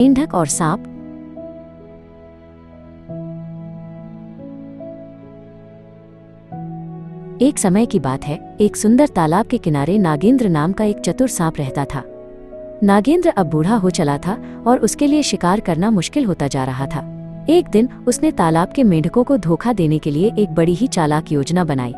मेंढक और सांप। एक समय की बात है, एक सुंदर तालाब के किनारे नागेंद्र नाम का एक चतुर सांप रहता था। नागेंद्र अब बूढ़ा हो चला था और उसके लिए शिकार करना मुश्किल होता जा रहा था। एक दिन उसने तालाब के मेंढकों को धोखा देने के लिए एक बड़ी ही चालाक योजना बनाई।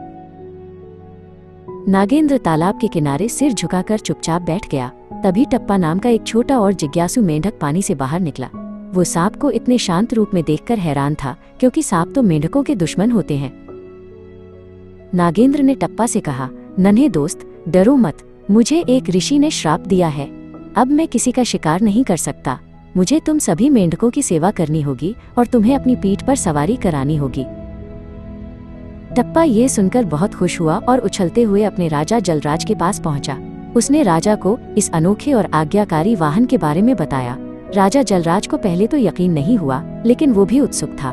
नागेंद्र तालाब के किनारे सिर झुकाकर चुपचाप बैठ गया। तभी टप्पा नाम का एक छोटा और जिज्ञासु मेंढक पानी से बाहर निकला। वो सांप को इतने शांत रूप में देखकर हैरान था, क्योंकि सांप तो मेंढकों के दुश्मन होते हैं। नागेंद्र ने टप्पा से कहा, नन्हे दोस्त, डरो मत। मुझे एक ऋषि ने श्राप दिया है। अब मैं किसी का शिकार नहीं कर सकता। मुझे तुम सभी मेंढकों की सेवा करनी होगी और तुम्हें अपनी पीठ पर सवारी करानी होगी। टप्पा ये सुनकर बहुत खुश हुआ और उछलते हुए अपने राजा जलराज के पास पहुंचा। उसने राजा को इस अनोखे और आज्ञाकारी वाहन के बारे में बताया। राजा जलराज को पहले तो यकीन नहीं हुआ, लेकिन वो भी उत्सुक था।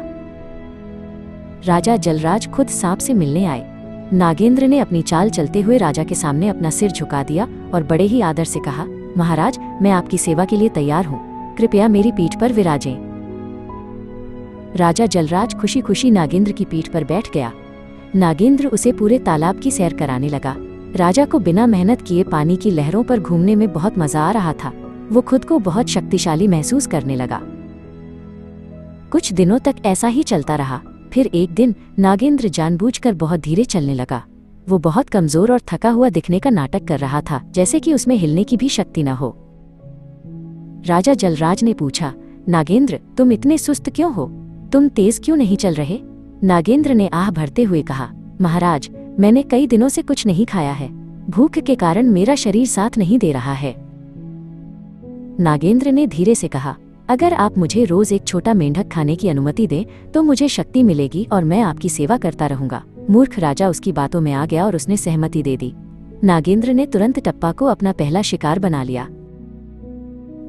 राजा जलराज खुद सांप से मिलने आए। नागेंद्र ने अपनी चाल चलते हुए राजा के सामने अपना सिर झुका दिया और बड़े ही आदर से कहा, महाराज, मैं आपकी सेवा के लिए तैयार हूँ। कृपया मेरी पीठ पर विराजें। राजा जलराज खुशी खुशी नागेंद्र की पीठ पर बैठ गया। नागेंद्र उसे पूरे तालाब की सैर कराने लगा। राजा को बिना मेहनत किए पानी की लहरों पर घूमने में बहुत मजा आ रहा था। वो खुद को बहुत शक्तिशाली महसूस करने लगा। कुछ दिनों तक ऐसा ही चलता रहा। फिर एक दिन नागेंद्र जानबूझकर बहुत धीरे चलने लगा। वो बहुत कमजोर और थका हुआ दिखने का नाटक कर रहा था, जैसे कि उसमें हिलने की भी शक्ति न हो। राजा जलराज ने पूछा, नागेंद्र, तुम इतने सुस्त क्यों हो? तुम तेज क्यों नहीं चल रहे? नागेंद्र ने आह भरते हुए कहा, महाराज, मैंने कई दिनों से कुछ नहीं खाया है। भूख के कारण मेरा शरीर साथ नहीं दे रहा है। नागेंद्र ने धीरे से कहा, अगर आप मुझे रोज एक छोटा मेंढक खाने की अनुमति दें तो मुझे शक्ति मिलेगी और मैं आपकी सेवा करता रहूंगा। मूर्ख राजा उसकी बातों में आ गया और उसने सहमति दे दी। नागेंद्र ने तुरंत टप्पा को अपना पहला शिकार बना लिया।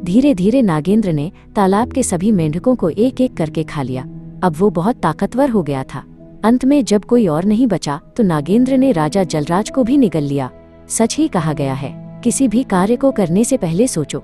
धीरे धीरे नागेंद्र ने तालाब के सभी मेंढकों को एक एक करके खा लिया। अब वो बहुत ताकतवर हो गया था। अंत में जब कोई और नहीं बचा तो नागेंद्र ने राजा जलराज को भी निगल लिया। सच ही कहा गया है, किसी भी कार्य को करने से पहले सोचो।